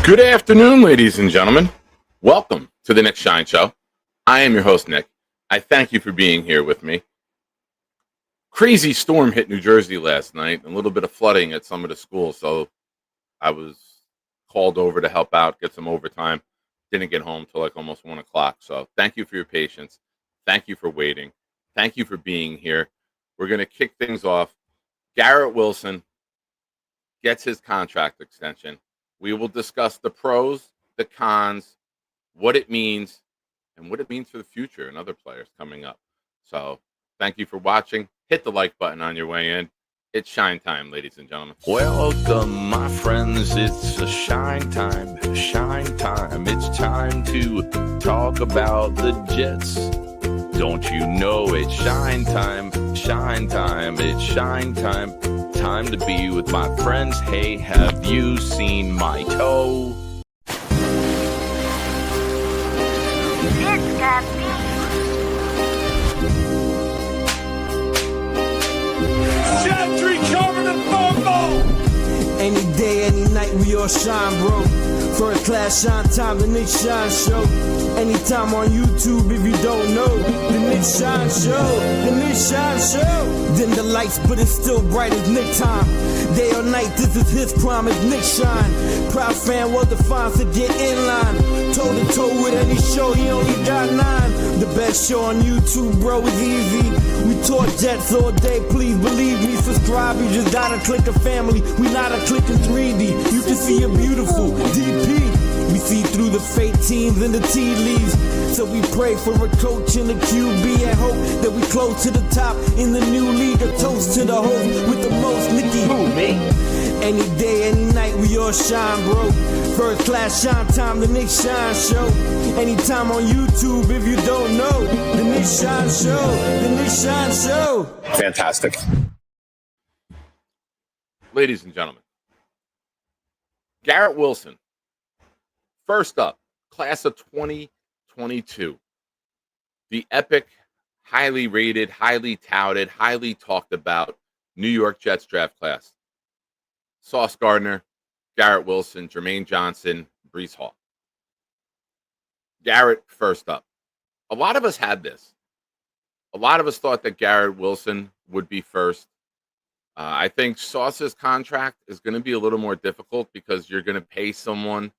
Good afternoon, ladies and gentlemen. Welcome to the Nick Shine Show. I am your host, Nick. I thank you for being here with me. Crazy storm hit New Jersey last night, a little bit of flooding at some of the schools, so I was called over to help out, get some overtime. Didn't get home till like almost 1 o'clock, so thank you for your patience. Thank you for waiting. Thank you for being here. We're going to kick things off. Garrett Wilson gets his contract extension. We will discuss the pros, the cons, what it means, and what it means for the future and other players coming up. So thank you for watching. Hit the like button on your way in. It's shine time, ladies and gentlemen. Welcome, my friends. It's a shine time. Shine time. It's time to talk about the Jets. Don't you know it's shine time? Shine time. It's shine time. Time to be with my friends. Hey, have you seen my toe? It's got Gentry covered in football. Any day, any night, we all shine, bro. First class shine time, the Nick Shine Show. Anytime on YouTube, if you don't know, the Nick Shine Show, the Nick Shine Show. Dim the lights, but it's still bright as Nick time. Day or night, this is his prime, it's Nick Shine. Proud fan, well defined, to get in line. Toe to toe with any show, he only got 9. The best show on YouTube, bro, is easy. We talk Jets all day, please believe me. Subscribe, you just gotta click a family. We not a click in 3D. You can see a beautiful DP. We see through the fake teams and the tea leaves. So we pray for a coach and a QB and hope that we close to the top in the new league. A toast to the host with the most, Nicky. Who, me? Any day, any night, we all shine, bro. First class shine time, the Nick Shine Show. Anytime on YouTube, if you don't know, the Nick Shine Show, the Nick Shine Show. Fantastic. Ladies and gentlemen, Garrett Wilson. First up, class of 2022. The epic, highly rated, highly touted, highly talked about New York Jets draft class. Sauce Gardner, Garrett Wilson, Jermaine Johnson, Breece Hall. Garrett first up. A lot of us had this. A lot of us thought that Garrett Wilson would be first. I think Sauce's contract is going to be a little more difficult because you're going to pay someone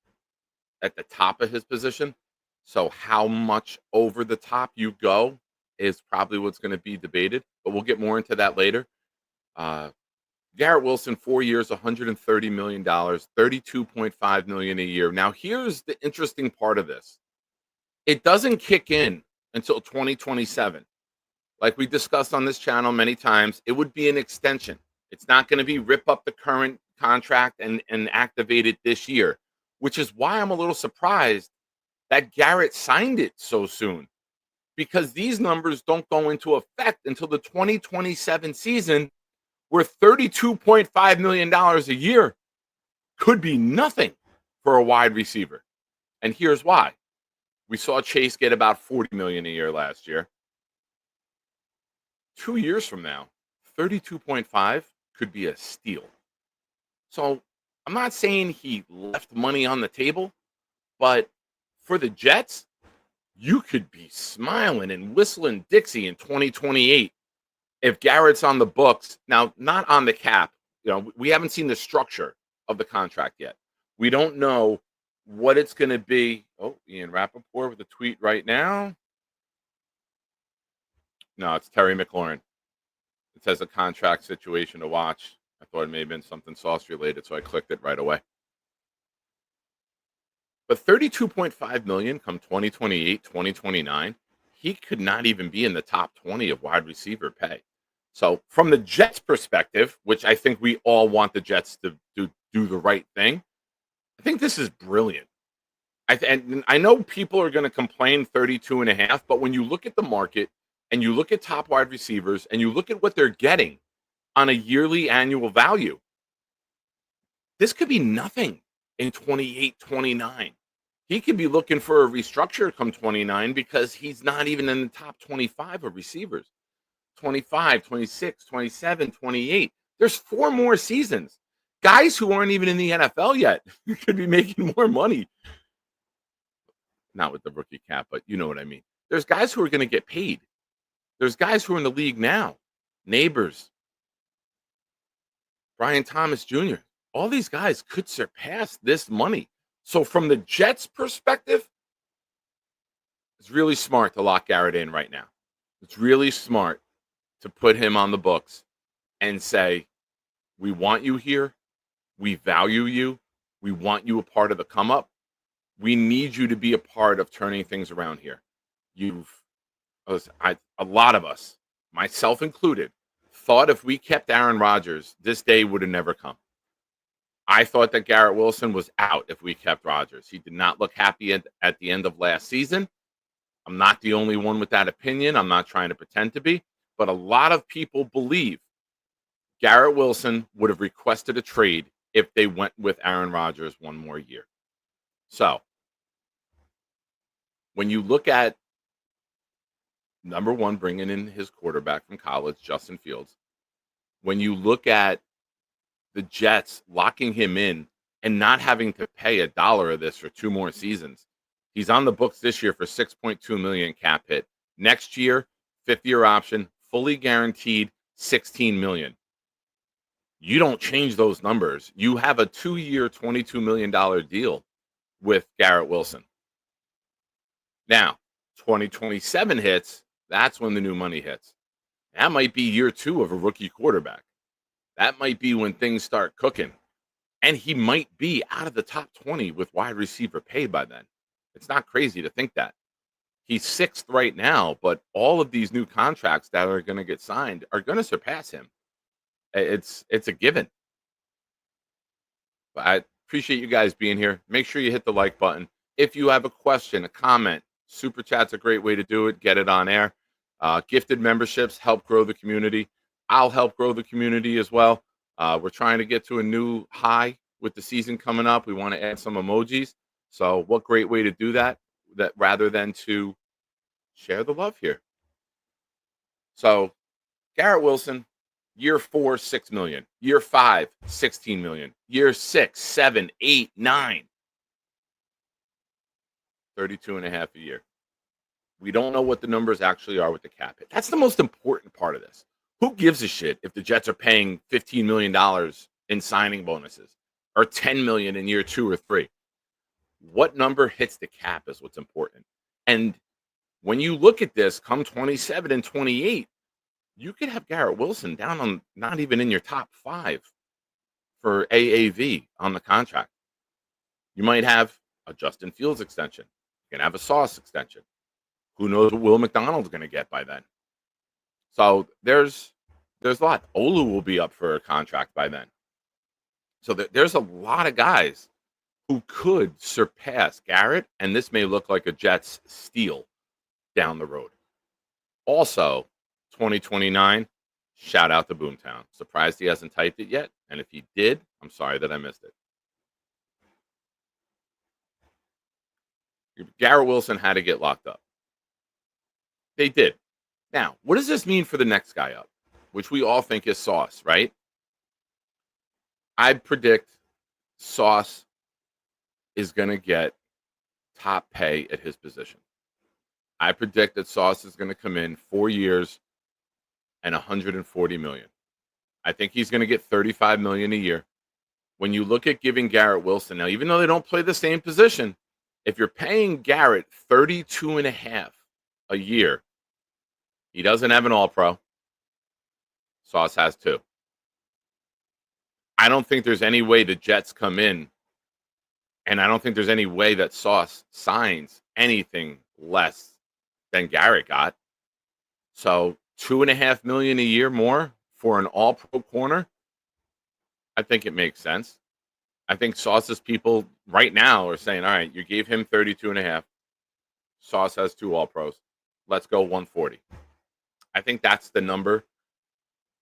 at the top of his position. So how much over the top you go is probably what's going to be debated, but we'll get more into that later. Garrett Wilson, 4 years, $130 million, $32.5 million a year. Now, here's the interesting part of this. It doesn't kick in until 2027. Like we discussed on this channel many times, it would be an extension. It's not going to be rip up the current contract and activate it this year, which is why I'm a little surprised that Garrett signed it so soon, because these numbers don't go into effect until the 2027 season, where $32.5 million a year could be nothing for a wide receiver. And here's why. We saw Chase get about $40 million a year last year. 2 years from now, 32.5 could be a steal. So I'm not saying he left money on the table, but for the Jets, you could be smiling and whistling Dixie in 2028 if Garrett's on the books. Now, not on the cap. You know, we haven't seen the structure of the contract yet. We don't know what it's going to be. Oh, Ian Rappaport with a tweet right now. No, it's Terry McLaurin. It says a contract situation to watch. I thought it may have been something Sauce related, so I clicked it right away. But $32.5 million come 2028, 2029, he could not even be in the top 20 of wide receiver pay. So from the Jets' perspective, which I think we all want the Jets to do the right thing, I think this is brilliant. And I know people are going to complain 32.5, but when you look at the market and you look at top wide receivers and you look at what they're getting on a yearly annual value, this could be nothing in 28, 29. He could be looking for a restructure come 29 because he's not even in the top 25 of receivers. 25, 26, 27, 28. There's 4 more seasons. Guys who aren't even in the NFL yet could be making more money. Not with the rookie cap, but you know what I mean. There's guys who are going to get paid. There's guys who are in the league now. Neighbors, Brian Thomas Jr. All these guys could surpass this money. So from the Jets' perspective, it's really smart to lock Garrett in right now. It's really smart to put him on the books and say, we want you here. We value you. We want you a part of the come up. We need you to be a part of turning things around here. A lot of us, myself included, thought if we kept Aaron Rodgers, this day would have never come. I thought that Garrett Wilson was out if we kept Rodgers. He did not look happy at the end of last season. I'm not the only one with that opinion. I'm not trying to pretend to be, but a lot of people believe Garrett Wilson would have requested a trade if they went with Aaron Rodgers one more year. So when you look at number one, bringing in his quarterback from college, Justin Fields, when you look at the Jets locking him in and not having to pay $1 of this for 2 more seasons, he's on the books this year for $6.2 million cap hit. Next year, 5th-year option, fully guaranteed, $16 million. You don't change those numbers. You have a 2-year, $22 million deal with Garrett Wilson. Now, 2027 hits, that's when the new money hits. That might be year 2 of a rookie quarterback. That might be when things start cooking. And he might be out of the top 20 with wide receiver pay by then. It's not crazy to think that. He's 6th right now, but all of these new contracts that are going to get signed are going to surpass him. It's a given. But I appreciate you guys being here. Make sure you hit the like button. If you have a question, a comment, Super Chat's a great way to do it. Get it on air. Gifted memberships help grow the community. I'll help grow the community as well. We're trying to get to a new high with the season coming up. We want to add some emojis. So what great way to do that rather than to share the love here. So Garrett Wilson, year 4, $6 million. Year 5, $16 million. Year 6, 7, 8, 9. 32.5 a year. We don't know what the numbers actually are with the cap hit. That's the most important part of this. Who gives a shit if the Jets are paying $15 million in signing bonuses or $10 million in year 2 or 3? What number hits the cap is what's important. And when you look at this, come 27 and 28, you could have Garrett Wilson down on not even in your top 5 for AAV on the contract. You might have a Justin Fields extension. You can have a Sauce extension. Who knows what Will McDonald's going to get by then? So there's a lot. Olu will be up for a contract by then. So there's a lot of guys who could surpass Garrett, and this may look like a Jets steal down the road. Also, 2029, shout out to Boomtown. Surprised he hasn't typed it yet, and if he did, I'm sorry that I missed it. Garrett Wilson had to get locked up. They did. Now, what does this mean for the next guy up, which we all think is Sauce, right? I predict Sauce is going to get top pay at his position. I predict that Sauce is going to come in 4 years and $140 million. I think he's going to get $35 million a year. When you look at giving Garrett Wilson, now, even though they don't play the same position, if you're paying Garrett $32.5 a year, he doesn't have an All-Pro. Sauce has 2. I don't think there's any way the Jets come in, and I don't think there's any way that Sauce signs anything less than Garrett got. So $2.5 million a year more for an All-Pro corner, I think it makes sense. I think Sauce's people right now are saying, all right, you gave him 32.5. Sauce has 2 All-Pros. Let's go 140. I think that's the number.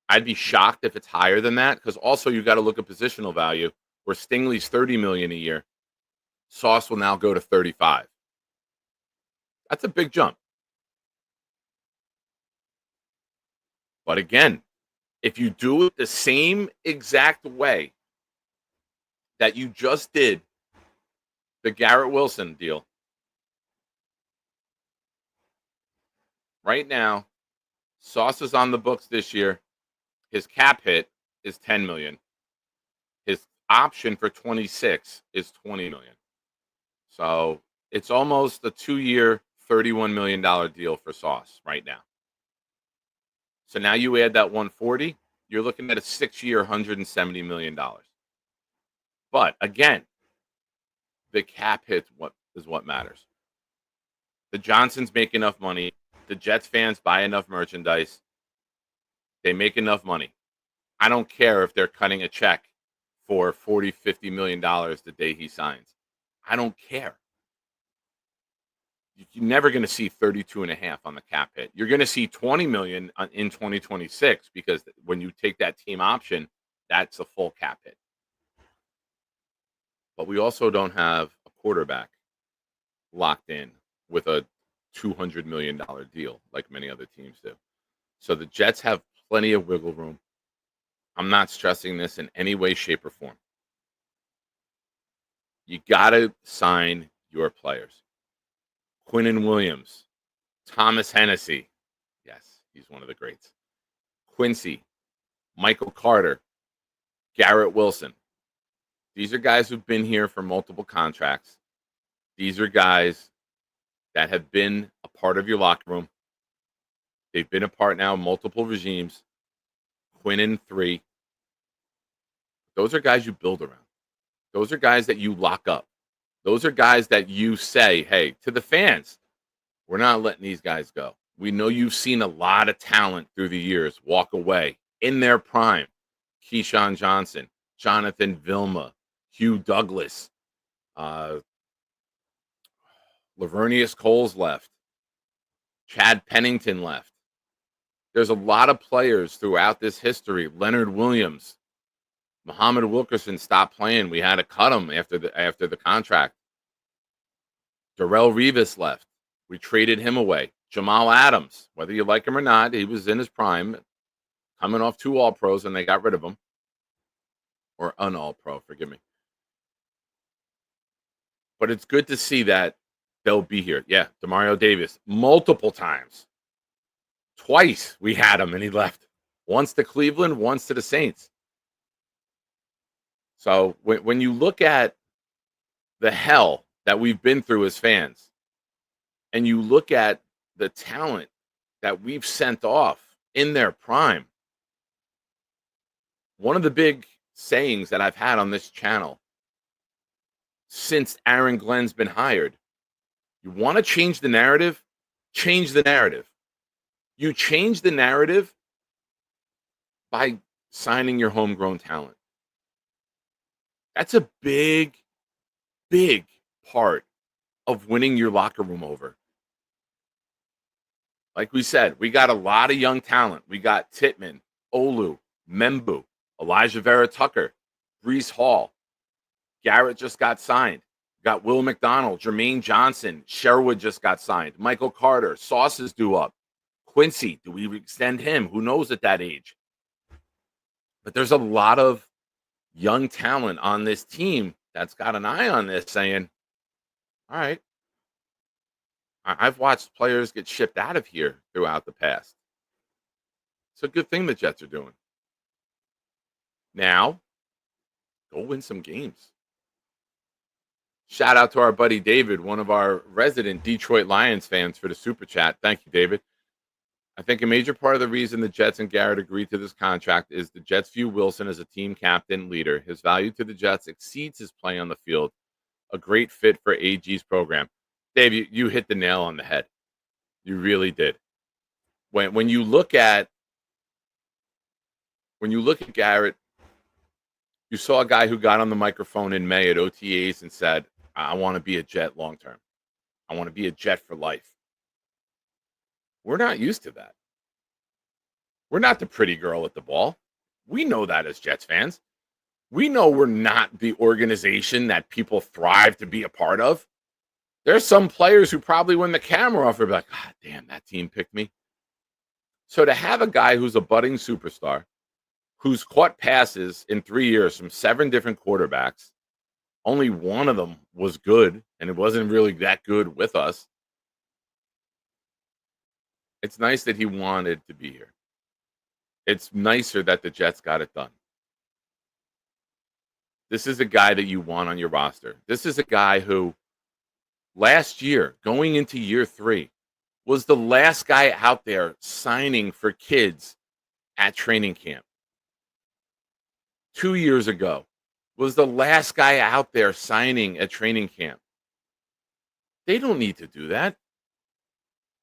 I'd be shocked if it's higher than that, because also you got to look at positional value, where Stingley's $30 million a year. Sauce will now go to 35. That's a big jump. But again, if you do it the same exact way that you just did the Garrett Wilson deal, right now, Sauce is on the books this year. His cap hit is 10 million. His option for 26 is 20 million. So it's almost a 2-year, $31 million deal for Sauce right now. So now you add that 140, you're looking at a 6-year, $170 million. But again, the cap hit is what matters. The Johnsons make enough money. The Jets fans buy enough merchandise. They make enough money. I don't care if they're cutting a check for $40, $50 million the day he signs. I don't care. You're never going to see 32.5 on the cap hit. You're going to see 20 million in 2026 because when you take that team option, that's a full cap hit. But we also don't have a quarterback locked in with a $200 million deal like many other teams do. So the Jets have plenty of wiggle room. I'm not stressing this in any way, shape, or form. You got to sign your players. Quinnen Williams, Thomas Hennessy. Yes, he's one of the greats. Quincy, Michael Carter, Garrett Wilson. These are guys who've been here for multiple contracts. These are guys that have been a part of your locker room. They've been a part now of multiple regimes. Quinnen 3. Those are guys you build around. Those are guys that you lock up. Those are guys that you say, hey, to the fans, we're not letting these guys go. We know you've seen a lot of talent through the years walk away in their prime. Keyshawn Johnson, Jonathan Vilma, Hugh Douglas, Lavernius Coles left. Chad Pennington left. There's a lot of players throughout this history. Leonard Williams, Muhammad Wilkerson stopped playing. We had to cut him after the contract. Darrelle Revis left. We traded him away. Jamal Adams, whether you like him or not, he was in his prime, coming off 2 All-Pros, and they got rid of him. Or an All-Pro, forgive me. But it's good to see that they'll be here. Yeah, Demario Davis, multiple times. Twice we had him, and he left. Once to Cleveland, once to the Saints. So when you look at the hell that we've been through as fans, and you look at the talent that we've sent off in their prime, one of the big sayings that I've had on this channel since Aaron Glenn's been hired, you want to change the narrative? Change the narrative. You change the narrative by signing your homegrown talent. That's a big, big part of winning your locker room over. Like we said, we got a lot of young talent. We got Titman, Olu, Membu, Elijah Vera Tucker, Brees Hall. Garrett just got signed. Got Will McDonald, Jermaine Johnson, Sherwood just got signed. Michael Carter, Sauce is due up. Quincy, do we extend him? Who knows at that age? But there's a lot of young talent on this team that's got an eye on this saying, all right, I've watched players get shipped out of here throughout the past. It's a good thing the Jets are doing. Now, go win some games. Shout out to our buddy David, one of our resident Detroit Lions fans, for the super chat. Thank you, David. I think a major part of the reason the Jets and Garrett agreed to this contract is the Jets view Wilson as a team captain leader. His value to the Jets exceeds his play on the field. A great fit for AG's program. Dave, you hit the nail on the head. You really did. When you look at Garrett, you saw a guy who got on the microphone in May at OTAs and said, I want to be a Jet long term. I want to be a Jet for life. We're not used to that. We're not the pretty girl at the ball. We know that as Jets fans. We know we're not the organization that people thrive to be a part of. There's some players who probably, when the camera off, are like, God damn, that team picked me. So to have a guy who's a budding superstar, who's caught passes in 3 years from 7 different quarterbacks, Only one of them was good, and it wasn't really that good with us. It's nice that he wanted to be here. It's nicer that the Jets got it done. This is a guy that you want on your roster. This is a guy who last year, going into year 3, was the last guy out there signing for kids at training camp. 2 years ago, was the last guy out there signing at training camp. They don't need to do that.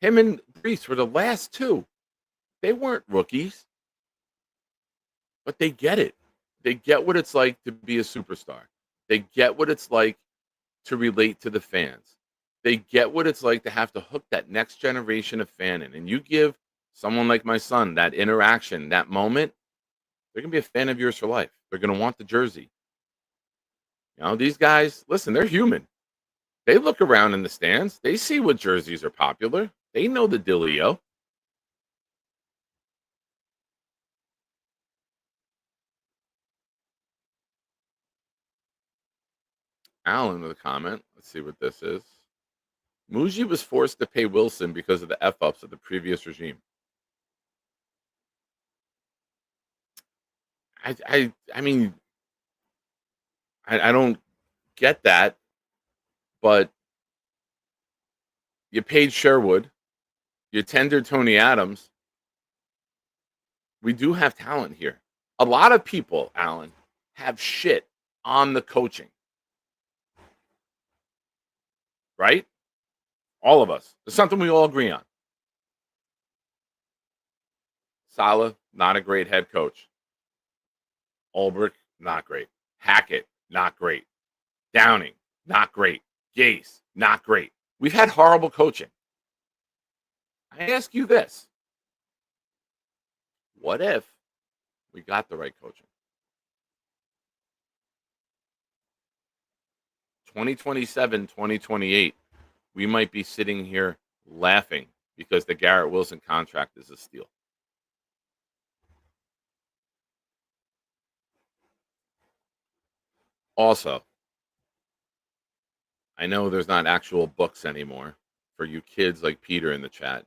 Him and Brees were the last 2. They weren't rookies, but they get it. They get what it's like to be a superstar. They get what it's like to relate to the fans. They get what it's like to have to hook that next generation of fan in. And you give someone like my son that interaction, that moment, they're going to be a fan of yours for life. They're going to want the jersey. You know, these guys, listen, they're human. They look around in the stands. They see what jerseys are popular. They know the dealio. Alan with a comment. Let's see what this is. Muji was forced to pay Wilson because of the F-ups of the previous regime. I mean, I don't get that, but you paid Sherwood, you tendered Tony Adams. We do have talent here. A lot of people, Alan, have shit on the coaching. Right? All of us. It's something we all agree on. Saleh, not a great head coach. Ulbrich, not great. Hackett, not great. Downing, not great. Gase, not great. We've had horrible coaching. I ask you this. What if we got the right coaching? 2027, 2028, we might be sitting here laughing because the Garrett Wilson contract is a steal. Also, I know there's not actual books anymore for you kids like Peter in the chat.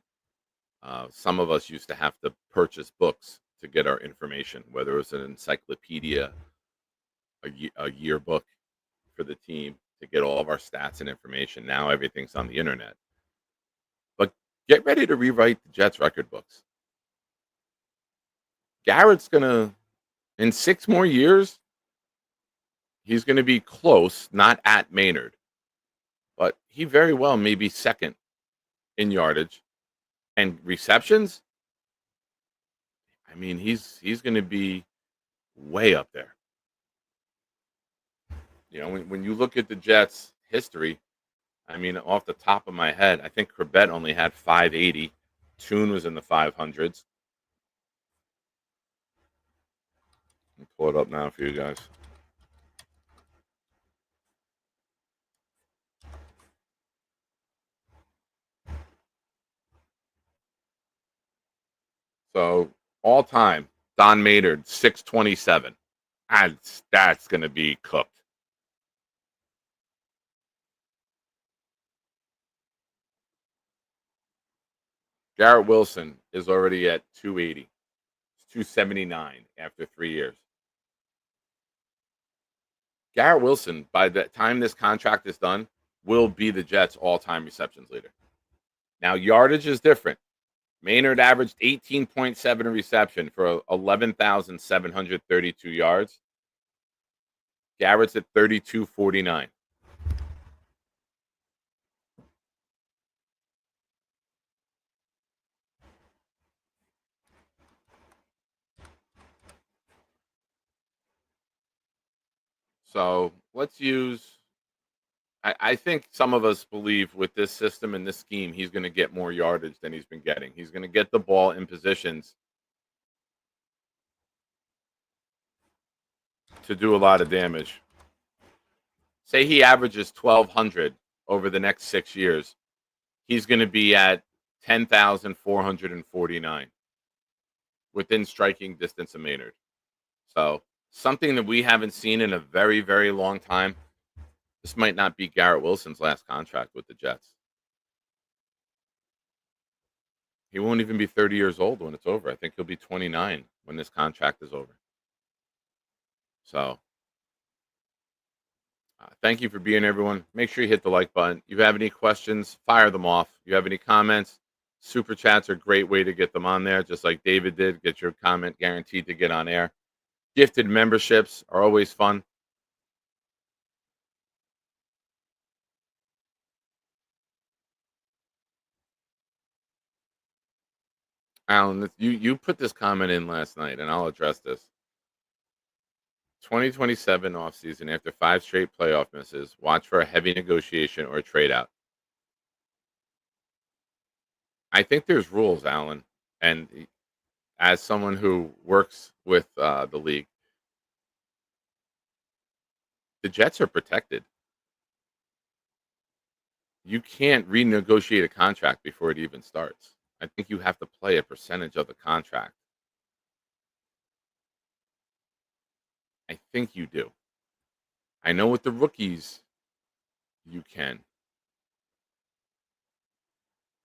Some of us used to have to purchase books to get our information, whether it was an encyclopedia, a yearbook for the team to get all of our stats and information. Now everything's on the internet. But get ready to rewrite the Jets record books. Garrett's going to, in 6 more years, he's going to be close, not at Maynard. But he very well may be second in yardage and receptions. I mean, he's going to be way up there. You know, when you look at the Jets' history, I mean, off the top of my head, I think Corbett only had 580. Toon was in the 500s. I'll pull it up now for you guys. So all time, Don Maynard, 627. That's going to be cooked. Garrett Wilson is already at 280. It's 279 after 3 years. Garrett Wilson, by the time this contract is done, will be the Jets' all-time receptions leader. Now, yardage is different. Maynard averaged 18.7 reception for 11,732 yards. Garrett's at 32.49. So let's use, I think some of us believe with this system and this scheme, he's going to get more yardage than he's been getting. He's going to get the ball in positions to do a lot of damage. Say he averages 1,200 over the next 6 years. He's going to be at 10,449 within striking distance of Maynard. So something that we haven't seen in a very, very long time. This might not be Garrett Wilson's last contract with the Jets. He won't even be 30 years old when it's over. I think he'll be 29 when this contract is over. So, thank you for being everyone. Make sure you hit the like button. You have any questions, fire them off. You have any comments, super chats are a great way to get them on there, just like David did. Get your comment guaranteed to get on air. Gifted memberships are always fun. Alan, you put this comment in last night, and I'll address this. 2027 offseason, after 5 straight playoff misses, watch for a heavy negotiation or a trade out. I think there's rules, Alan, and as someone who works with the league, the Jets are protected. You can't renegotiate a contract before it even starts. I think you have to play a percentage of the contract. I think you do. I know with the rookies, you can.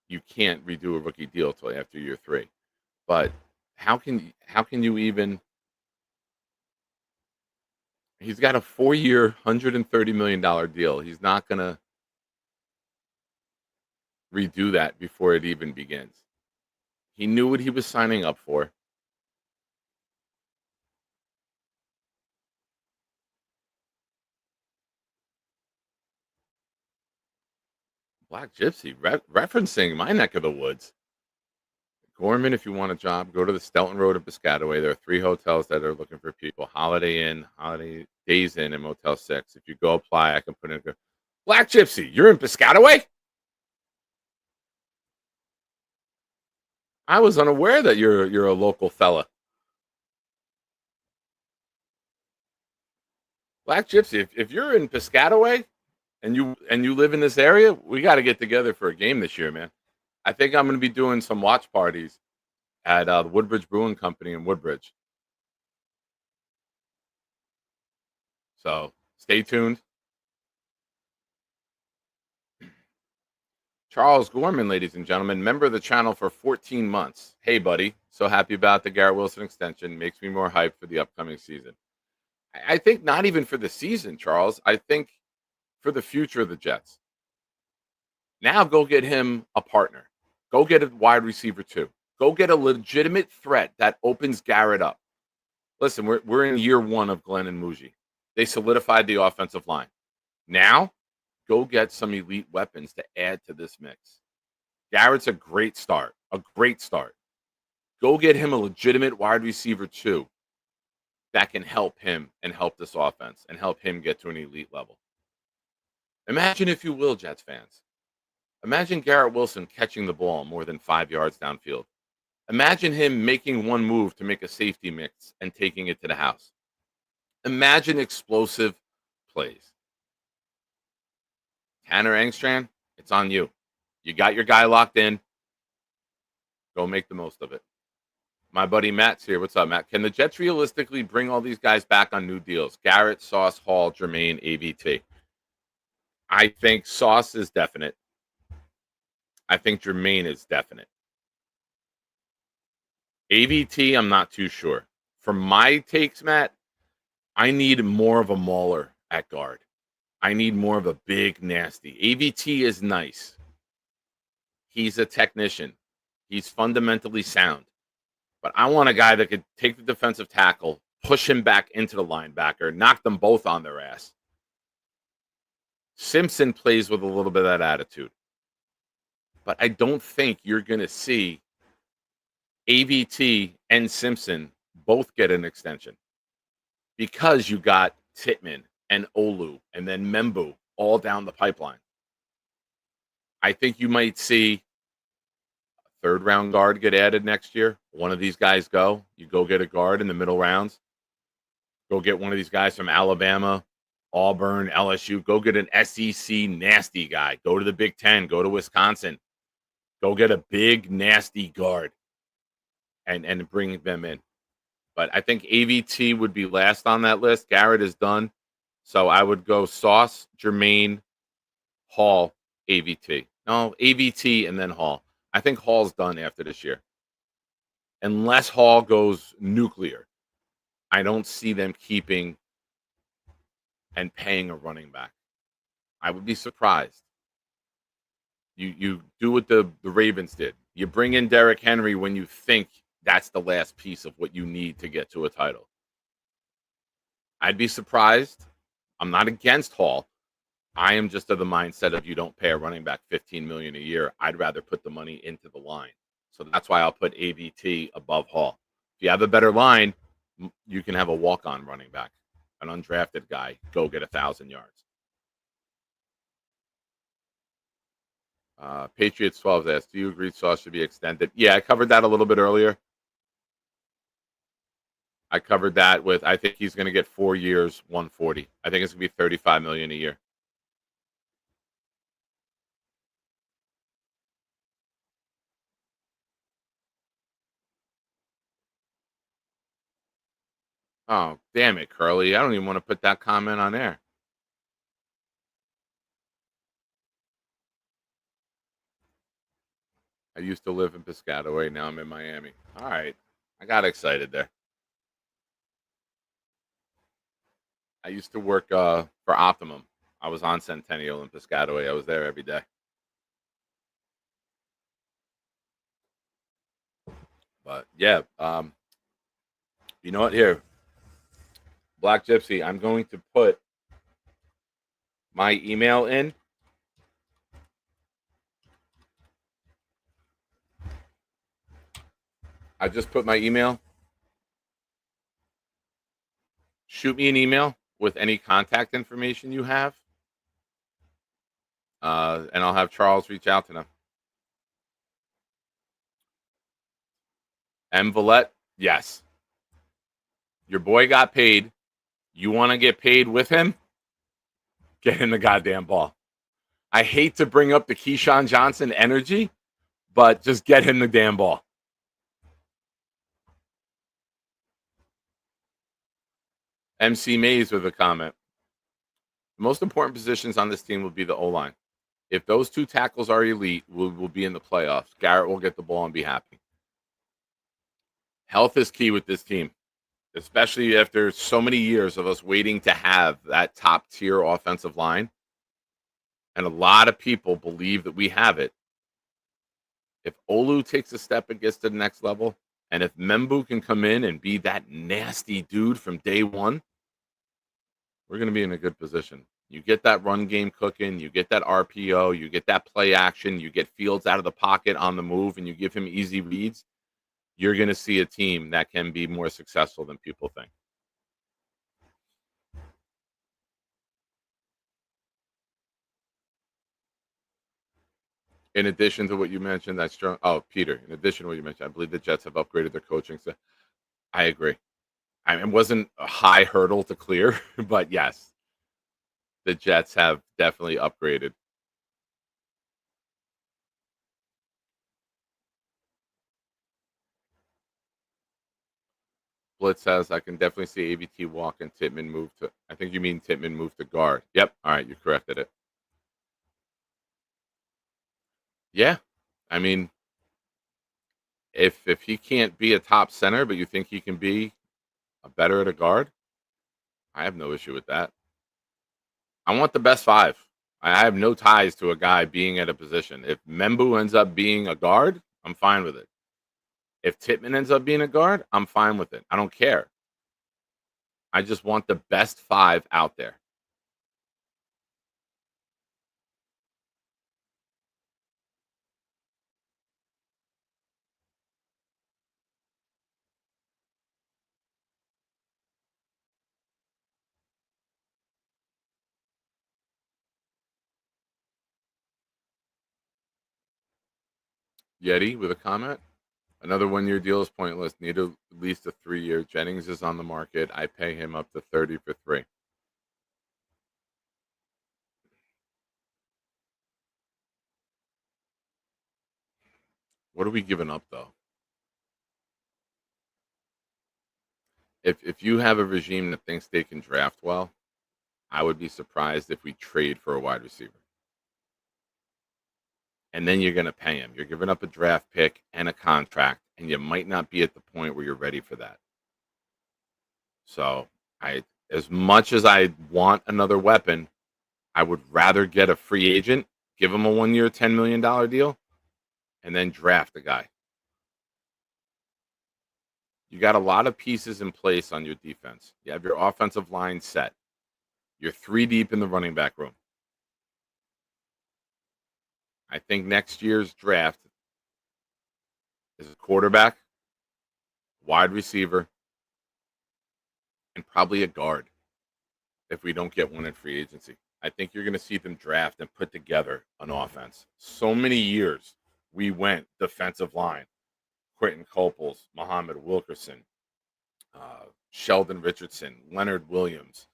You can't redo a rookie deal till after year 3. But how can you even? He's got a 4-year, $130 million deal. He's not gonna redo that before it even begins. He knew what he was signing up for. Black Gypsy, referencing my neck of the woods. Gorman, if you want a job, go to the Stelton Road in Piscataway. There are 3 hotels that are looking for people: Holiday Inn, Holiday Days Inn, and Motel 6. If you go apply, I can put in. Black Gypsy, you're in Piscataway? I was unaware that you're a local fella. Black Gypsy, if you're in Piscataway and you live in this area, we got to get together for a game this year, man. I think I'm going to be doing some watch parties at the Woodbridge Brewing Company in Woodbridge. So stay tuned. Charles Gorman, ladies and gentlemen, member of the channel for 14 months. Hey, buddy. So happy about the Garrett Wilson extension. Makes me more hyped for the upcoming season. I think not even for the season, Charles. I think for the future of the Jets. Now go get him a partner. Go get a wide receiver too. Go get a legitimate threat that opens Garrett up. Listen, we're in year 1 of Glenn and Muji. They solidified the offensive line. Now, go get some elite weapons to add to this mix. Garrett's a great start. A great start. Go get him a legitimate wide receiver too that can help him and help this offense and help him get to an elite level. Imagine, if you will, Jets fans. Imagine Garrett Wilson catching the ball more than 5 yards downfield. Imagine him making one move to make a safety mix and taking it to the house. Imagine explosive plays. Tanner Engstrand, it's on you. You got your guy locked in. Go make the most of it. My buddy Matt's here. What's up, Matt? Can the Jets realistically bring all these guys back on new deals? Garrett, Sauce, Hall, Jermaine, AVT. I think Sauce is definite. I think Jermaine is definite. AVT, I'm not too sure. For my takes, Matt, I need more of a mauler at guard. I need more of a big, nasty. AVT is nice. He's a technician. He's fundamentally sound. But I want a guy that could take the defensive tackle, push him back into the linebacker, knock them both on their ass. Simpson plays with a little bit of that attitude. But I don't think you're going to see AVT and Simpson both get an extension because you got Titman and Olu and then Membu all down the pipeline. I think you might see a 3rd-round guard get added next year. One of these guys go. You go get a guard in the middle rounds. Go get one of these guys from Alabama, Auburn, LSU. Go get an SEC nasty guy. Go to the Big Ten. Go to Wisconsin. Go get a big, nasty guard and bring them in. But I think AVT would be last on that list. Garrett is done. So I would go Sauce, Jermaine, Hall, AVT. No, AVT and then Hall. I think Hall's done after this year. Unless Hall goes nuclear, I don't see them keeping and paying a running back. I would be surprised. You do what the Ravens did. You bring in Derrick Henry when you think that's the last piece of what you need to get to a title. I'd be surprised. I'm not against Hall. I am just of the mindset of you don't pay a running back $15 million a year. I'd rather put the money into the line. So that's why I'll put AVT above Hall. If you have a better line, you can have a walk-on running back, an undrafted guy, go get 1,000 yards. Patriots 12 asked, do you agree Sauce should be extended? Yeah, I covered that a little bit earlier. I covered that with, I think he's going to get 4 years, 140. I think it's going to be $35 million a year. Oh, damn it, Curly. I don't even want to put that comment on air. I used to live in Piscataway. Now I'm in Miami. All right. I got excited there. I used to work for Optimum. I was on Centennial in Piscataway. I was there every day. But yeah, you know what? Here, Black Gypsy, I'm going to put my email in. I just put my email. Shoot me an email with any contact information you have. And I'll have Charles reach out to them. M. Villette, yes. Your boy got paid. You want to get paid with him? Get him the goddamn ball. I hate to bring up the Keyshawn Johnson energy, but just get him the damn ball. MC Mays with a comment. The most important positions on this team will be the O-line. If those two tackles are elite, we'll be in the playoffs. Garrett will get the ball and be happy. Health is key with this team, especially after so many years of us waiting to have that top-tier offensive line. And a lot of people believe that we have it. If Olu takes a step and gets to the next level, and if Membu can come in and be that nasty dude from day one, we're going to be in a good position. You get that run game cooking, you get that RPO, you get that play action, you get Fields out of the pocket on the move, and you give him easy reads, you're going to see a team that can be more successful than people think. In addition to what you mentioned, that's strong. Oh, Peter, in addition to what you mentioned, I believe the Jets have upgraded their coaching. So I agree. It wasn't a high hurdle to clear, but yes, the Jets have definitely upgraded. Blitz says, I can definitely see AVT walk and Titman move to, I think you mean Titman move to guard. Yep. All right. You corrected it. Yeah. I mean, if he can't be a top center, but you think he can be a better at a guard, I have no issue with that. I want the best five. I have no ties to a guy being at a position. If Membu ends up being a guard, I'm fine with it. If Titman ends up being a guard, I'm fine with it. I don't care. I just want the best five out there. Yeti with a comment. Another 1-year deal is pointless. Need at least a 3-year. Jennings is on the market. I pay him up to 30 for 3. What are we giving up though? If you have a regime that thinks they can draft well, I would be surprised if we trade for a wide receiver. And then you're going to pay him. You're giving up a draft pick and a contract, and you might not be at the point where you're ready for that. So, as much as I want another weapon, I would rather get a free agent, give him a 1-year, $10 million deal, and then draft a guy. You got a lot of pieces in place on your defense. You have your offensive line set. You're 3 deep in the running back room. I think next year's draft is a quarterback, wide receiver, and probably a guard if we don't get one in free agency. I think you're going to see them draft and put together an offense. So many years we went defensive line. Quentin Coples, Muhammad Wilkerson, Sheldon Richardson, Leonard Williams.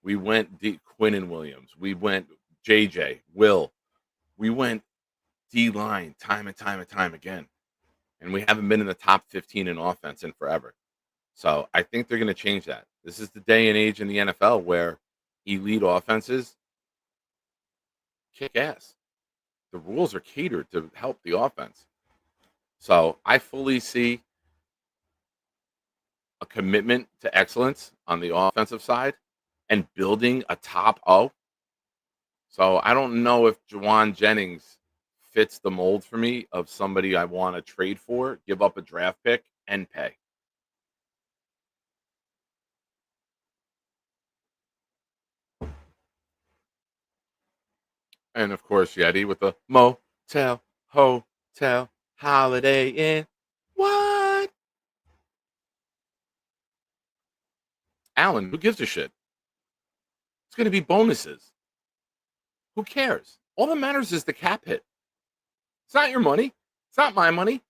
We went Quinnen Williams. We went JJ, Will. We went D-line time and time again. And we haven't been in the top 15 in offense in forever. So I think they're going to change that. This is the day and age in the NFL where elite offenses kick ass. The rules are catered to help the offense. So I fully see a commitment to excellence on the offensive side and building a top O. So I don't know if Juwan Jennings fits the mold for me of somebody I want to trade for, give up a draft pick, and pay. And of course, Yeti with the motel, hotel, Holiday Inn. What? Alan, who gives a shit? It's going to be bonuses. Who cares? All that matters is the cap hit. It's not your money. It's not my money.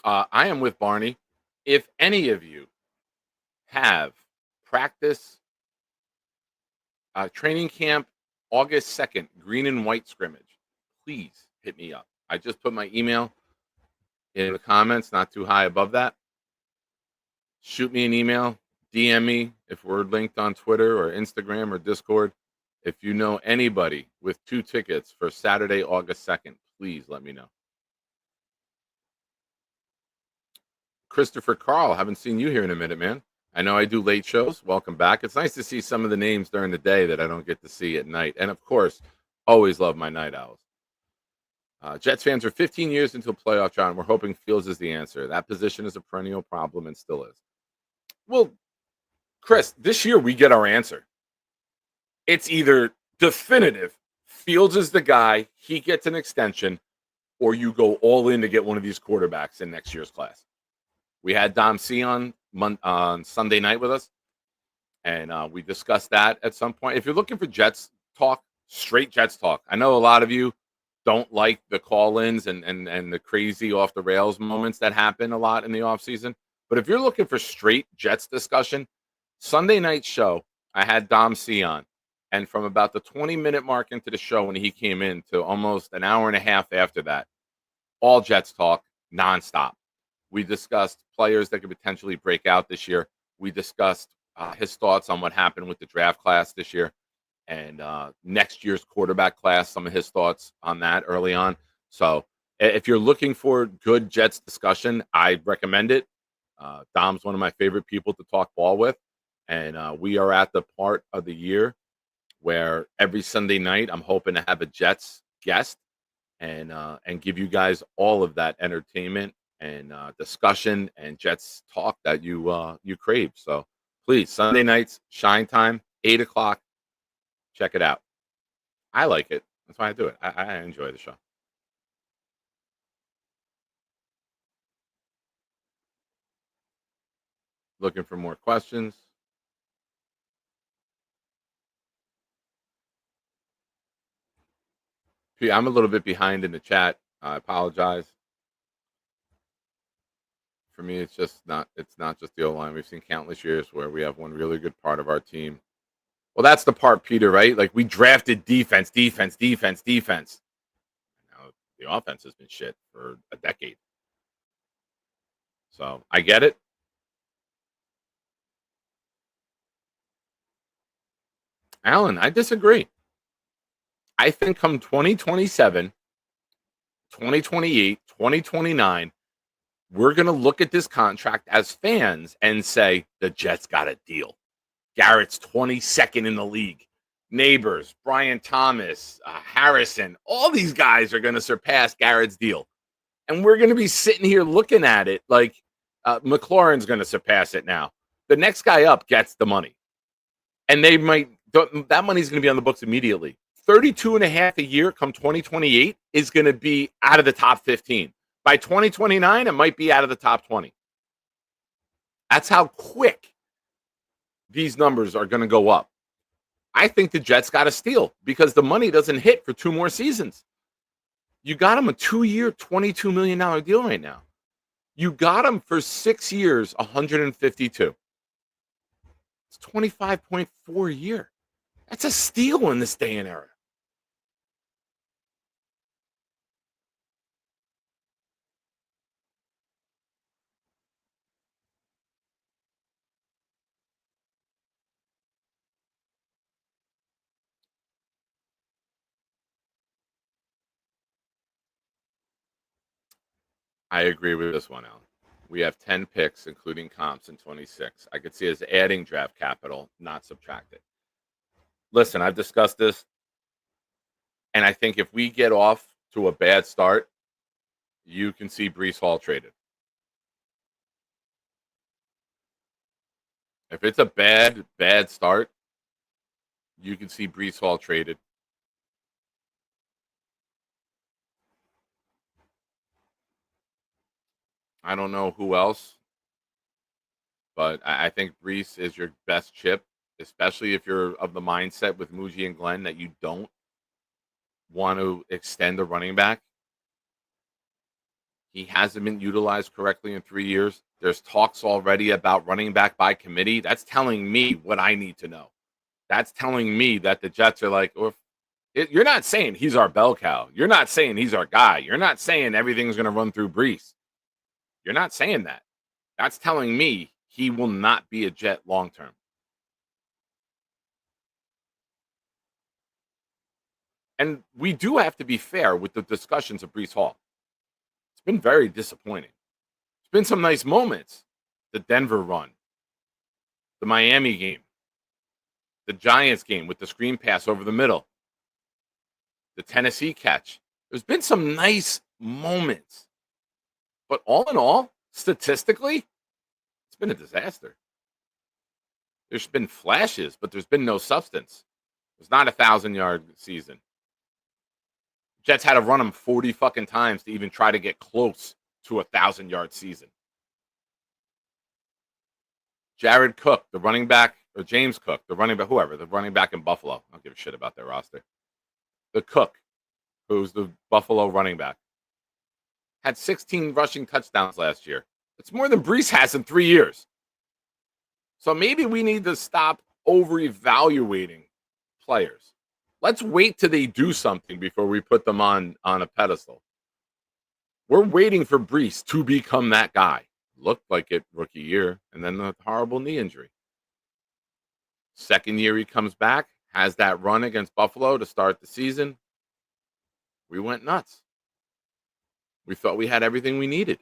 I am with Barney. If any of you have practice, training camp, August 2nd, green and white scrimmage, please hit me up. I just put my email in the comments, not too high above that. Shoot me an email, DM me if we're linked on Twitter or Instagram or Discord. If you know anybody with 2 tickets for Saturday, August 2nd, please let me know. Christopher Carl, haven't seen you here in a minute, man. I know I do late shows. Welcome back. It's nice to see some of the names during the day that I don't get to see at night. And, of course, always love my night owls. Jets fans are 15 years into a playoff drought, and we're hoping Fields is the answer. That position is a perennial problem and still is. Well, Chris, this year we get our answer. It's either definitive, Fields is the guy, he gets an extension, or you go all in to get one of these quarterbacks in next year's class. We had Dom C on Sunday night with us, and we discussed that at some point. If you're looking for Jets talk, straight Jets talk, I know a lot of you don't like the call-ins and the crazy off-the-rails moments that happen a lot in the offseason. But if you're looking for straight Jets discussion, Sunday night show, I had Dom C on. And from about the 20-minute mark into the show when he came in to almost an hour and a half after that, all Jets talk, nonstop. We discussed players that could potentially break out this year. We discussed his thoughts on what happened with the draft class this year and next year's quarterback class, some of his thoughts on that early on. So if you're looking for good Jets discussion, I recommend it. Dom's one of my favorite people to talk ball with. And we are at the part of the year where every Sunday night I'm hoping to have a Jets guest and give you guys all of that entertainment and discussion and Jets talk that you crave. So please, Sunday nights, Shine Time, 8 o'clock. Check it out. I like it. That's why I do it. I enjoy the show. Looking for more questions. I'm a little bit behind in the chat. I apologize. For me, it's not just the O-line. We've seen countless years where we have one really good part of our team. Well, that's the part, Peter, right? Like we drafted defense. Now the offense has been shit for a decade. So I get it. Alan, I disagree. I think come 2027, 2028, 2029, we're going to look at this contract as fans and say the Jets got a deal. Garrett's 22nd in the league. Neighbors, Brian Thomas, Harrison, all these guys are going to surpass Garrett's deal. And we're going to be sitting here looking at it like McLaurin's going to surpass it now. The next guy up gets the money. And they might, that money's going to be on the books immediately. 32 and a half a year come 2028 is going to be out of the top 15. By 2029, it might be out of the top 20. That's how quick these numbers are going to go up. I think the Jets got a steal because the money doesn't hit for 2 more seasons. You got him a 2-year, $22 million deal right now. You got him for 6 years, 152. It's 25.4 a year. That's a steal in this day and era. I agree with this one, Alan. We have 10 picks, including comps in 26. I could see us adding draft capital, not subtract it. Listen, I've discussed this, and I think if we get off to a bad start, you can see Breece Hall traded. If it's a bad start, you can see Breece Hall traded. I don't know who else, but I think Breece is your best chip, especially if you're of the mindset with Muji and Glenn that you don't want to extend the running back. He hasn't been utilized correctly in 3 years. There's talks already about running back by committee. That's telling me what I need to know. That's telling me that the Jets are like, you're not saying he's our bell cow. You're not saying he's our guy. You're not saying everything's going to run through Breece. You're not saying that. That's telling me he will not be a Jet long term. And we do have to be fair with the discussions of Breece Hall. It's been very disappointing. There's been some nice moments. The Denver run, the Miami game, the Giants game with the screen pass over the middle, the Tennessee catch. There's been some nice moments. But all in all, statistically, it's been a disaster. There's been flashes, but there's been no substance. It's not a 1,000-yard season. Jets had to run him 40 fucking times to even try to get close to a 1,000-yard season. Jared Cook, the running back, or James Cook, the running back, whoever, the running back in Buffalo. I don't give a shit about their roster. The Cook, who's the Buffalo running back, had 16 rushing touchdowns last year. It's more than Breece has in 3 years. So maybe we need to stop over-evaluating players. Let's wait till they do something before we put them on a pedestal. We're waiting for Breece to become that guy. Looked like it rookie year, and then the horrible knee injury. Second year he comes back, has that run against Buffalo to start the season. We went nuts. We thought we had everything we needed.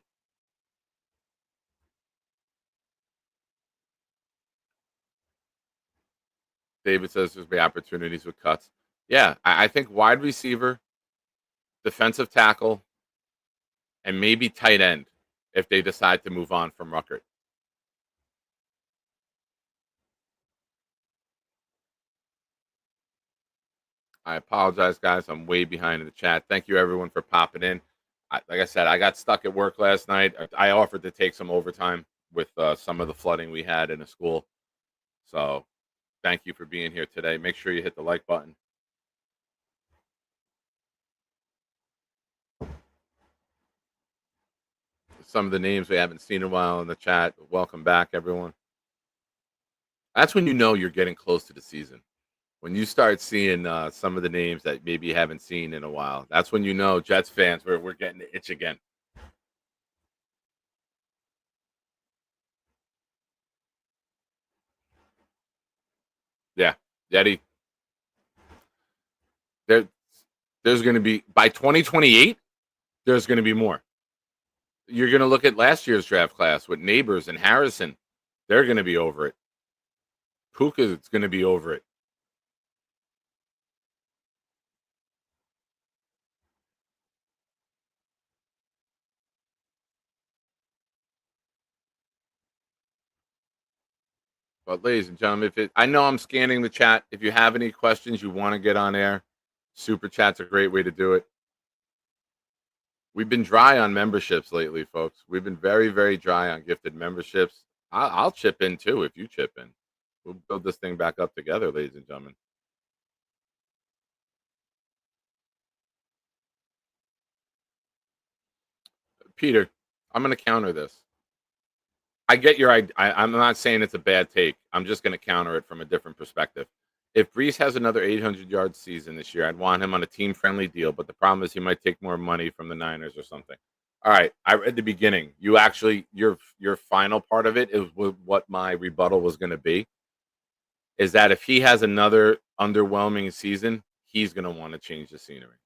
David says there's be opportunities with cuts. Yeah, I think wide receiver, defensive tackle, and maybe tight end if they decide to move on from Ruckert. I apologize, guys. I'm way behind in the chat. Thank you, everyone, for popping in. Like I said, I got stuck at work last night. I offered to take some overtime with some of the flooding we had in the school. So thank you for being here today. Make sure you hit the like button. Some of the names we haven't seen in a while in the chat. Welcome back, everyone. That's when you know you're getting close to the season. When you start seeing some of the names that maybe you haven't seen in a while, that's when you know, Jets fans, we're getting the itch again. Yeah, Yeti. There, there's going to be by 2028. There's going to be more. You're going to look at last year's draft class with Neighbors and Harrison. They're going to be over it. Puka's going to be over it. But ladies and gentlemen, I know I'm scanning the chat. If you have any questions you want to get on air, super chat's a great way to do it. We've been dry on memberships lately, folks. We've been very, very dry on gifted memberships. I'll chip in too if you chip in. We'll build this thing back up together, ladies and gentlemen. Peter, I'm going to counter this. I get your idea. I'm not saying it's a bad take. I'm just going to counter it from a different perspective. If Brees has another 800-yard season this year, I'd want him on a team-friendly deal. But the problem is he might take more money from the Niners or something. All right, I read the beginning. You actually, your final part of it is what my rebuttal was going to be. Is that if he has another underwhelming season, he's going to want to change the scenery.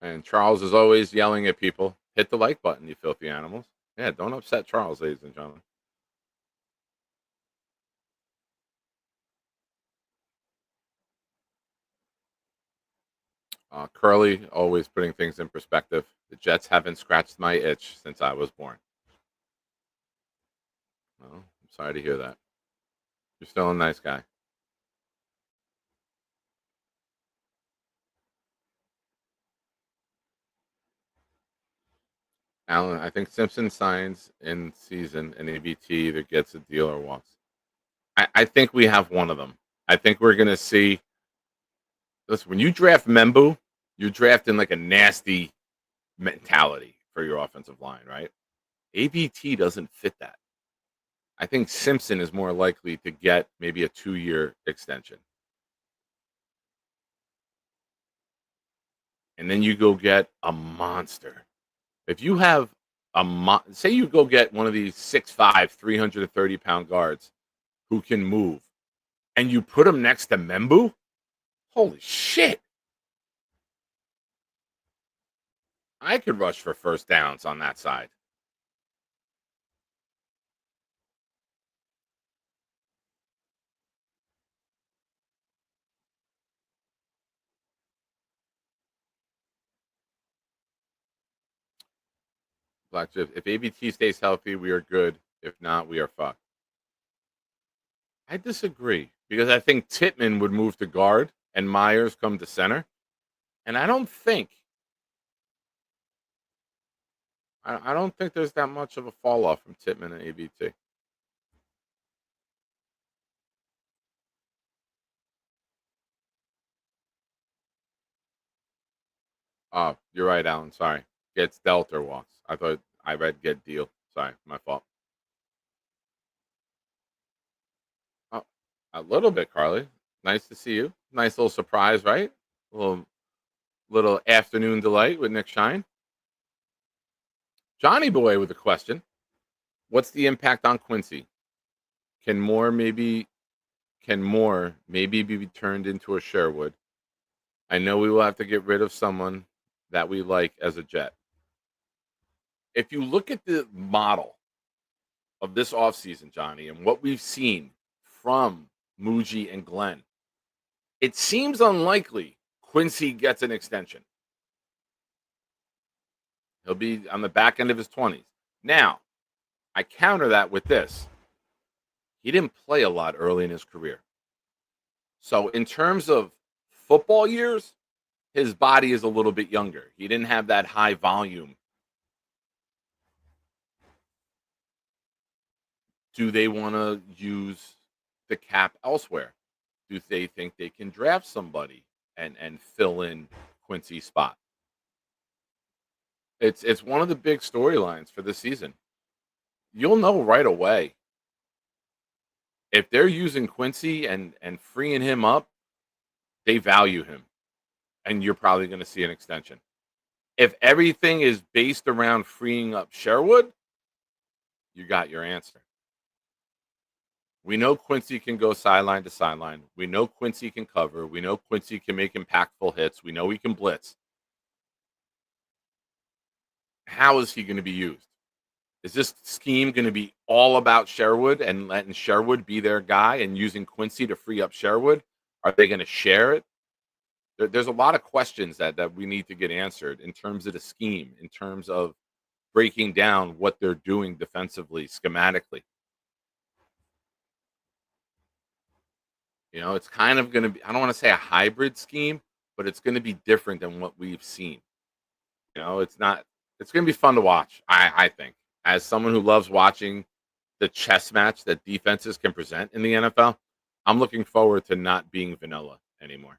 And Charles is always yelling at people, hit the like button, you filthy animals. Yeah, don't upset Charles, ladies and gentlemen. Curly, always putting things in perspective. The Jets haven't scratched my itch since I was born. Well, I'm sorry to hear that. You're still a nice guy. Alan, I think Simpson signs in season and ABT either gets a deal or walks. I think we have one of them. I think we're going to see. Listen, when you draft Membu, you're drafting like a nasty mentality for your offensive line, right? ABT doesn't fit that. I think Simpson is more likely to get maybe a 2-year extension. And then you go get a monster. If you have say you go get one of these 6'5", 330-pound guards who can move, and you put him next to Membu, holy shit. I could rush for first downs on that side. Black Chip, if ABT stays healthy, we are good. If not, we are fucked. I disagree because I think Titman would move to guard and Myers come to center. And I don't think there's that much of a fall off from Titman and ABT. Oh, you're right, Alan. Sorry. Gets dealt or walks. I thought I read get deal. Sorry, my fault. Oh, a little bit, Carly. Nice to see you. Nice little surprise, right? A little afternoon delight with Nick Shine. Johnny Boy with a question. What's the impact on Quincy? Can more maybe be turned into a Sherwood? I know we will have to get rid of someone that we like as a Jet. If you look at the model of this offseason, Johnny, and what we've seen from Muji and Glenn, it seems unlikely Quincy gets an extension. He'll be on the back end of his 20s. Now, I counter that with this. He didn't play a lot early in his career. So in terms of football years, his body is a little bit younger. He didn't have that high volume. Do they want to use the cap elsewhere? Do they think they can draft somebody and fill in Quincy's spot? It's one of the big storylines for this season. You'll know right away if they're using Quincy and freeing him up, they value him, and you're probably going to see an extension. If everything is based around freeing up Sherwood, you got your answer. We know Quincy can go sideline to sideline. We know Quincy can cover. We know Quincy can make impactful hits. We know he can blitz. How is he going to be used? Is this scheme going to be all about Sherwood and letting Sherwood be their guy and using Quincy to free up Sherwood? Are they going to share it? There's a lot of questions that we need to get answered in terms of the scheme, in terms of breaking down what they're doing defensively, schematically. You know, it's kind of going to be, I don't want to say a hybrid scheme, but it's going to be different than what we've seen. You know, it's going to be fun to watch, I think. As someone who loves watching the chess match that defenses can present in the NFL, I'm looking forward to not being vanilla anymore.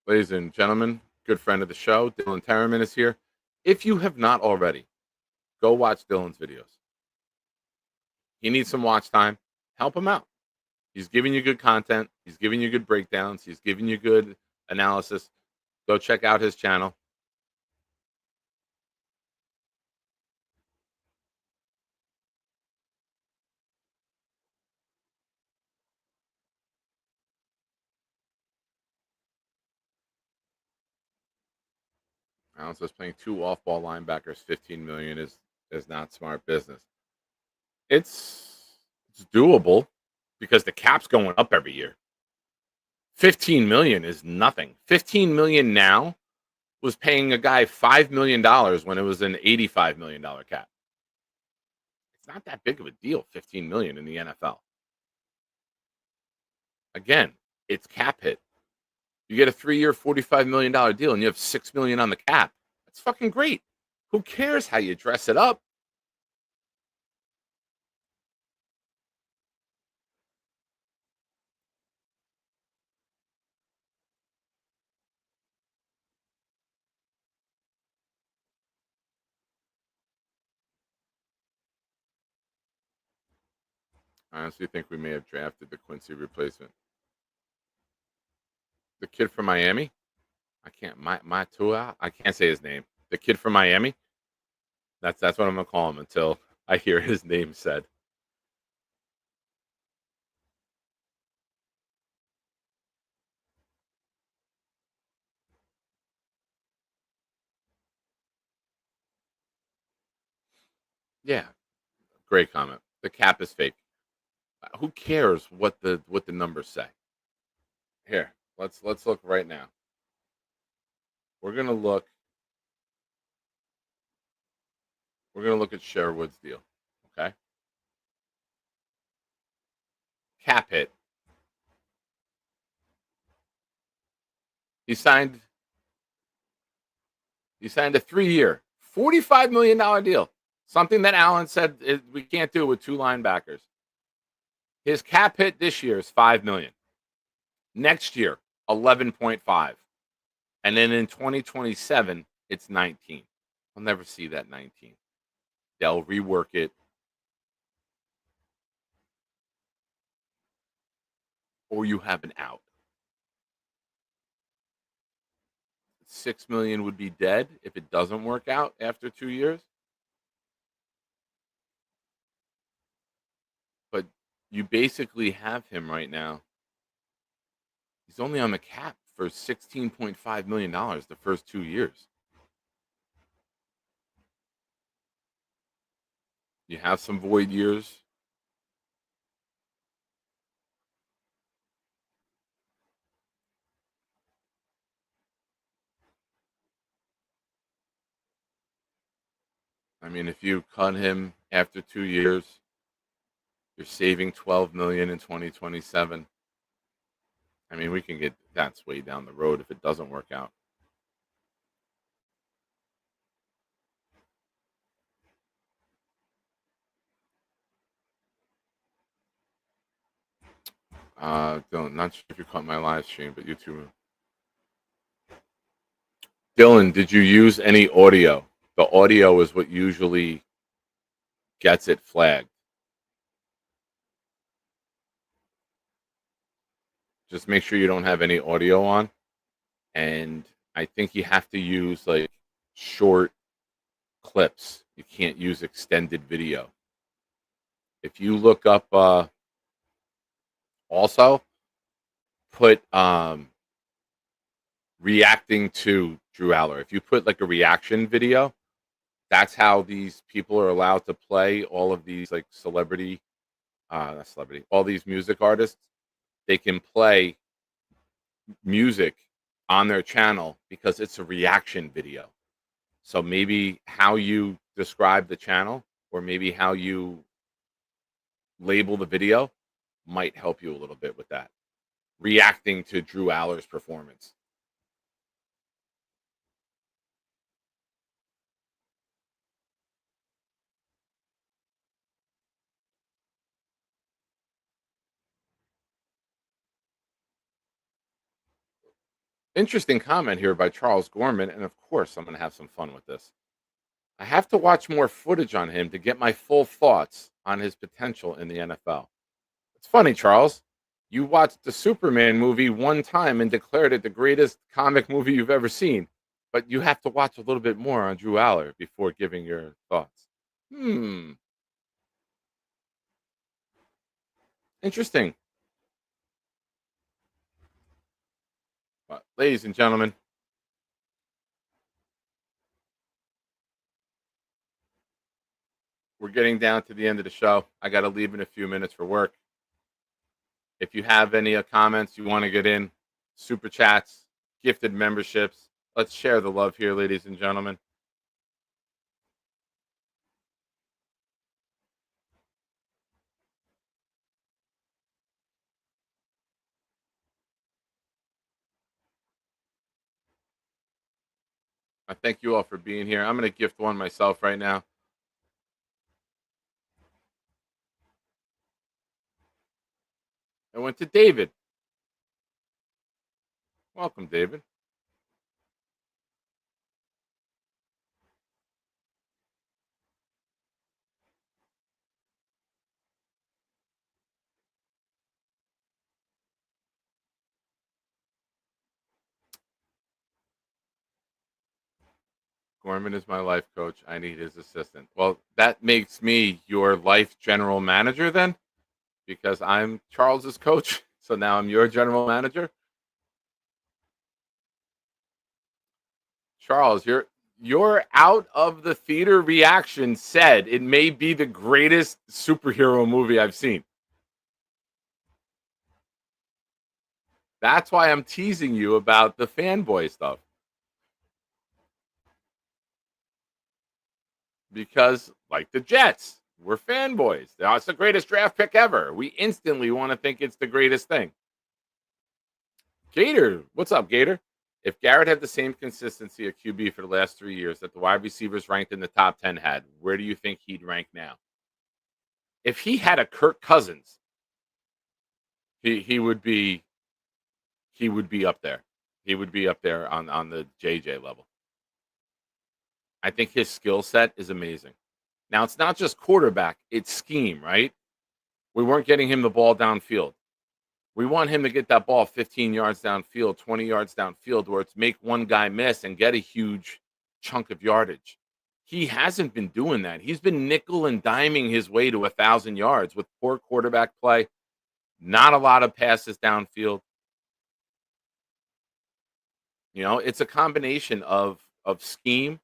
Ladies and gentlemen, good friend of the show, Dylan Terriman is here. If you have not already, go watch Dylan's videos. He needs some watch time. Help him out. He's giving you good content. He's giving you good breakdowns. He's giving you good analysis. Go check out his channel. I also was playing 2 off-ball linebackers, 15 million is not smart business. It's doable because the cap's going up every year. 15 million is nothing. 15 million now was paying a guy $5 million when it was an $85 million cap. It's not that big of a deal, 15 million in the NFL. Again, it's cap hit. You get a 3-year, $45 million deal and you have $6 million on the cap. That's fucking great. Who cares how you dress it up? I honestly think we may have drafted the Quincy replacement. The kid from Miami? I can't, Matua? I can't say his name. The kid from Miami? That's what I'm going to call him until I hear his name said. Yeah, great comment. The cap is fake. Who cares what the numbers say? Here, let's look right now. We're gonna look at Sherwood's deal. Okay. Cap hit. He signed a 3-year, $45 million deal. Something that Allen said we can't do with 2 linebackers. His cap hit this year is $5 million. Next year, 11.5. And then in 2027, it's 19. I'll never see that 19. They'll rework it. Or you have an out. 6 million would be dead if it doesn't work out after 2 years. But you basically have him right now. He's only on the cap for $16.5 million the first 2 years. You have some void years. I mean, if you cut him after 2 years, you're saving $12 million in 2027. I mean, we can get that's way down the road if it doesn't work out. Not sure if you caught my live stream, but YouTube. Dylan, did you use any audio? The audio is what usually gets it flagged. Just make sure you don't have any audio on. And I think you have to use like short clips. You can't use extended video. If you look up, also put reacting to Drew Aller. If you put like a reaction video, that's how these people are allowed to play all of these like not celebrity, all these music artists. They can play music on their channel because it's a reaction video. So maybe how you describe the channel or maybe how you label the video might help you a little bit with that. Reacting to Drew Aller's performance. Interesting comment here by Charles Gorman, and of course, I'm going to have some fun with this. I have to watch more footage on him to get my full thoughts on his potential in the NFL. It's funny, Charles. You watched the Superman movie one time and declared it the greatest comic movie you've ever seen, but you have to watch a little bit more on Drew Aller before giving your thoughts. Interesting. But, ladies and gentlemen, we're getting down to the end of the show. I got to leave in a few minutes for work. If you have any comments you want to get in, super chats, gifted memberships, let's share the love here, ladies and gentlemen. I thank you all for being here. I'm going to gift one myself right now. I went to David. Welcome, David. Gorman is my life coach. I need his assistant. Well, that makes me your life general manager then, because I'm Charles's coach. So now I'm your general manager. Charles, your out of the theater reaction said it may be the greatest superhero movie I've seen. That's why I'm teasing you about the fanboy stuff. Because, like the Jets, we're fanboys. It's the greatest draft pick ever. We instantly want to think it's the greatest thing. Gator, what's up, Gator? If Garrett had the same consistency at QB for the last 3 years that the wide receivers ranked in the top 10 had, where do you think he'd rank now? If he had a Kirk Cousins, he would be up there. He would be up there on the JJ level. I think his skill set is amazing. Now, it's not just quarterback, it's scheme, right? We weren't getting him the ball downfield. We want him to get that ball 15 yards downfield, 20 yards downfield, where it's make one guy miss and get a huge chunk of yardage. He hasn't been doing that. He's been nickel and diming his way to 1,000 yards with poor quarterback play, not a lot of passes downfield. You know, it's a combination of scheme,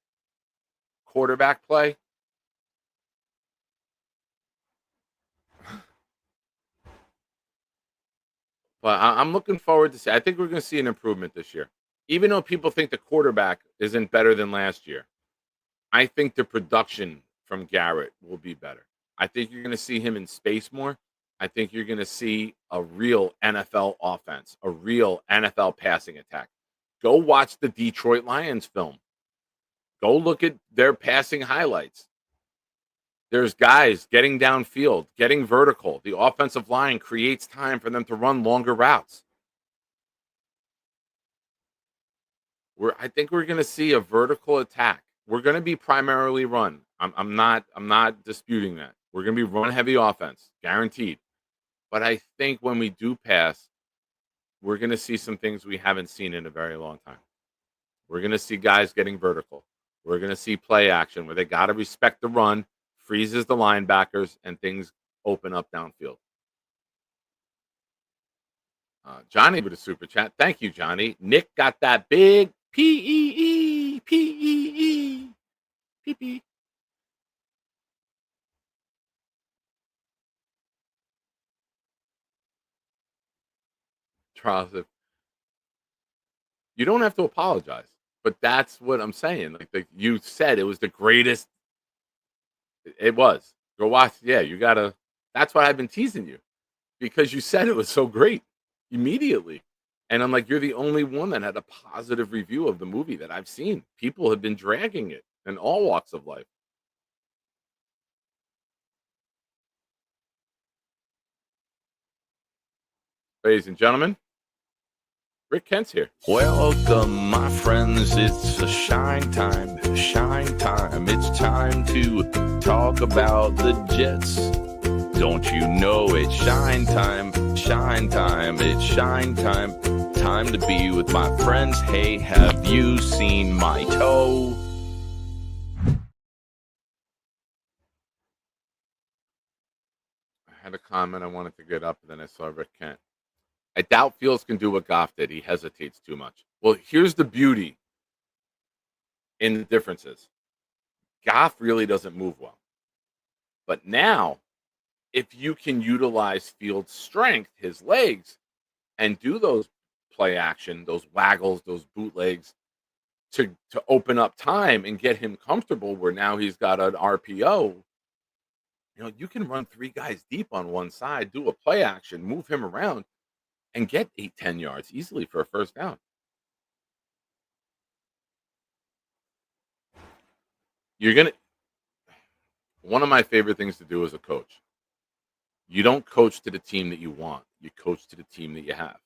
quarterback play. But I'm looking forward to see. I think we're going to see an improvement this year. Even though people think the quarterback isn't better than last year, I think the production from Garrett will be better. I think you're going to see him in space more. I think you're going to see a real NFL offense, a real NFL passing attack. Go watch the Detroit Lions film. Go look at their passing highlights. There's guys getting downfield, getting vertical. The offensive line creates time for them to run longer routes. I think we're going to see a vertical attack. We're going to be primarily run. I'm not disputing that. We're going to be run heavy offense, guaranteed. But I think when we do pass, we're going to see some things we haven't seen in a very long time. We're going to see guys getting vertical. We're going to see play action where they got to respect the run, freezes the linebackers, and things open up downfield. Johnny with a super chat. Thank you, Johnny. Nick got that big P-E-E, P-E-E, P-P. Charles, you don't have to apologize, but that's what I'm saying. Like you said, it was the greatest. It was. Go watch. Yeah, you gotta. That's why I've been teasing you because you said it was so great immediately, and I'm like, you're the only one that had a positive review of the movie that I've seen. People have been dragging it in all walks of life. Ladies and gentlemen, Rick Kent's here. Welcome, my friends. It's a shine time. Shine time. It's time to talk about the Jets. Don't you know it's shine time? Shine time. It's shine time. Time to be with my friends. Hey, have you seen my toe? I had a comment I wanted to get up, and then I saw Rick Kent. I doubt Fields can do what Goff did. He hesitates too much. Well, here's the beauty in the differences. Goff really doesn't move well. But now, if you can utilize Fields' strength, his legs, and do those play action, those waggles, those bootlegs to open up time and get him comfortable where now he's got an RPO, you can run three guys deep on one side, do a play action, move him around, and get 8-10 yards easily for a first down. One of my favorite things to do as a coach, you don't coach to the team that you want. You coach to the team that you have.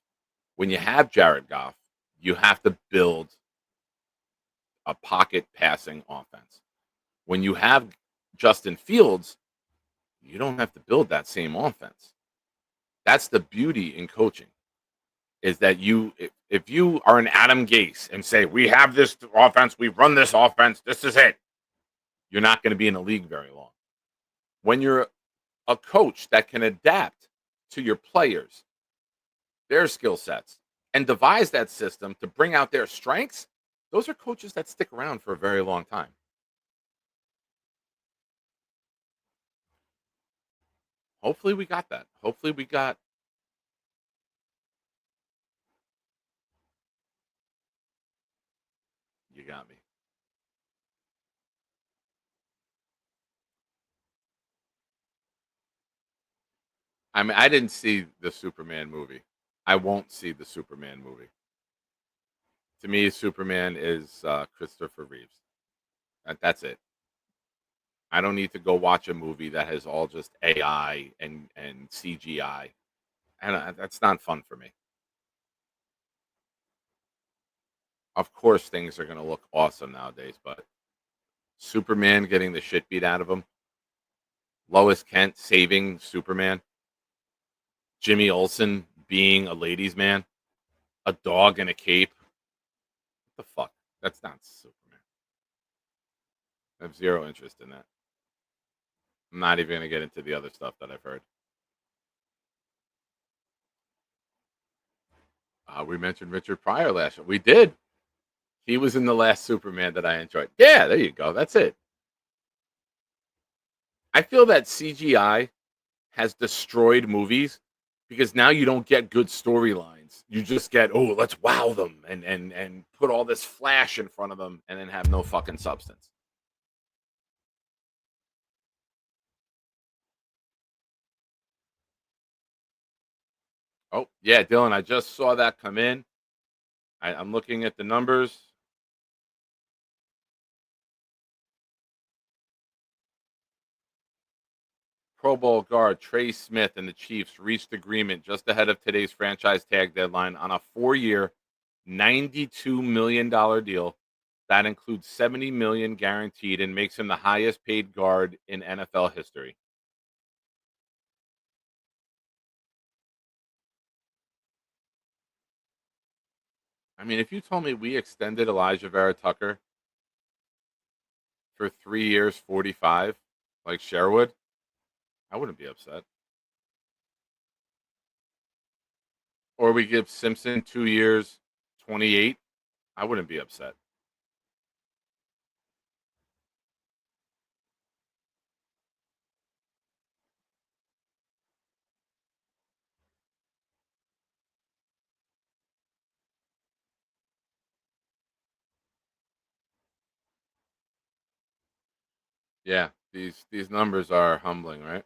When you have Jared Goff, you have to build a pocket passing offense. When you have Justin Fields, you don't have to build that same offense. That's the beauty in coaching. Is that if you are an Adam Gase and say, we have this offense, we run this offense, this is it, you're not going to be in the league very long. When you're a coach that can adapt to your players, their skill sets, and devise that system to bring out their strengths, those are coaches that stick around for a very long time. Hopefully we got that. Hopefully we got You got me. I mean, I didn't see the Superman movie. I won't see the Superman movie. To me, Superman is Christopher Reeves. That's it. I don't need to go watch a movie that has all just AI and CGI. And that's not fun for me. Of course, things are going to look awesome nowadays, but Superman getting the shit beat out of him, Lois Kent saving Superman, Jimmy Olsen being a ladies' man, a dog in a cape. What the fuck? That's not Superman. I have zero interest in that. I'm not even going to get into the other stuff that I've heard. We mentioned Richard Pryor last year. We did. He was in the last Superman that I enjoyed. Yeah, there you go. That's it. I feel that CGI has destroyed movies because now you don't get good storylines. You just get, oh, let's wow them and put all this flash in front of them and then have no fucking substance. Oh, yeah, Dylan, I just saw that come in. I'm looking at the numbers. Pro Bowl guard Trey Smith and the Chiefs reached agreement just ahead of today's franchise tag deadline on a 4-year, $92 million deal that includes $70 million guaranteed and makes him the highest paid guard in NFL history. I mean, if you told me we extended Elijah Vera Tucker for 3 years, 45, like Sherwood, I wouldn't be upset. Or we give Simpson 2 years, 28, I wouldn't be upset. Yeah, these numbers are humbling, right?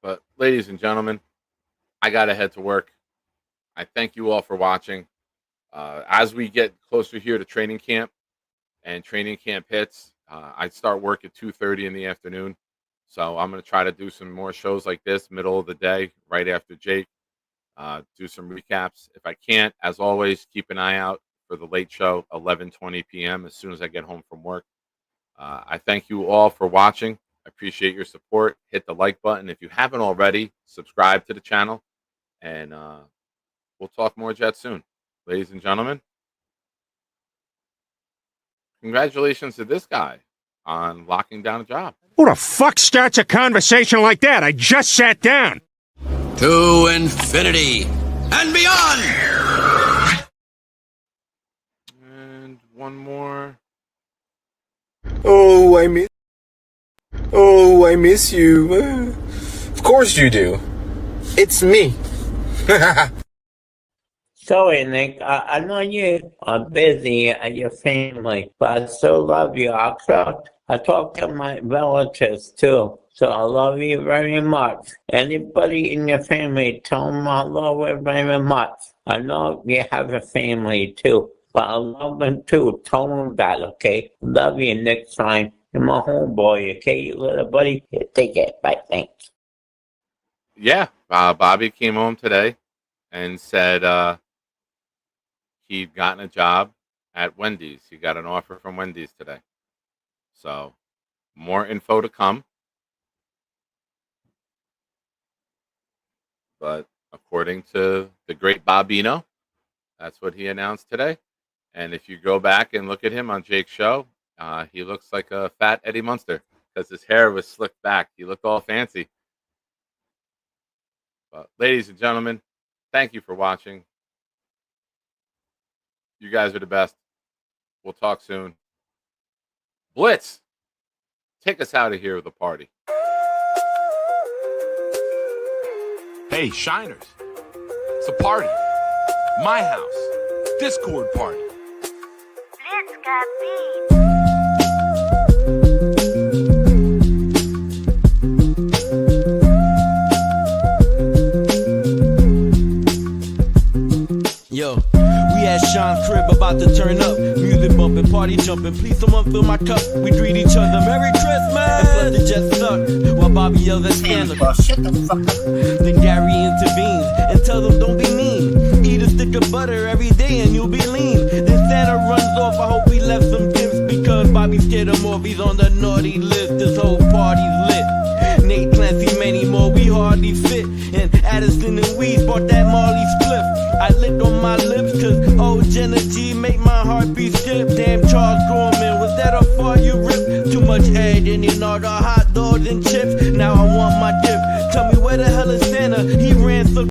But ladies and gentlemen, I got to head to work. I thank you all for watching. As we get closer here to training camp and training camp hits, I start work at 2:30 in the afternoon. So I'm going to try to do some more shows like this, middle of the day, right after Jake. Do some recaps. If I can't, as always, keep an eye out for the late show, 11:20 p.m. as soon as I get home from work. I thank you all for watching. I appreciate your support. Hit the like button. If you haven't already, subscribe to the channel. And we'll talk more Jets soon. Ladies and gentlemen, congratulations to this guy on locking down a job. Who the fuck starts a conversation like that? I just sat down. To infinity and beyond. And one more. Oh, I miss you. Of course you do. It's me. Sorry, Nick. I know you are busy at your family, but I still love you. I talk to my relatives too, so I love you very much. Anybody in your family, tell them I love you very much. I know you have a family too, but I love them too. Tell them that, okay? Love you next time. You're my homeboy, okay, you little buddy? Here, take it. Bye, thanks. Yeah, Bobby came home today and said he'd gotten a job at Wendy's. He got an offer from Wendy's today. So, more info to come. But according to the great Bobino, that's what he announced today. And if you go back and look at him on Jake's show, he looks like a fat Eddie Munster because his hair was slicked back. He looked all fancy. But ladies and gentlemen, thank you for watching. You guys are the best. We'll talk soon. Blitz, take us out of here with a party. Hey, Shiners. It's a party. My house. Discord party. Blitz got beat. Yo, we at Sean's crib about to turn up. Music bumping, party jumping. Please someone fill my cup. We greet each other. Merry Christmas! And let the Jets suck while Bobby yells at scandal. Shut the fuck up. Then Gary intervenes and tells them don't be mean. Eat a stick of butter every day and you'll be lean. Then Santa runs off. I hope he left some gifts because Bobby scared him off. He's on the naughty list. This whole party's lit. Nate Clancy, many more. We hardly fit. And Addison and Weeds bought that Marley spliff. I licked on my lips cause old Jenna G make my heartbeat skip. Damn Charles Gorman, was that a fart you ripped? Too much egg in you know the hot dogs and chips. Now I want my dip. Tell me where the hell is Santa? He ran so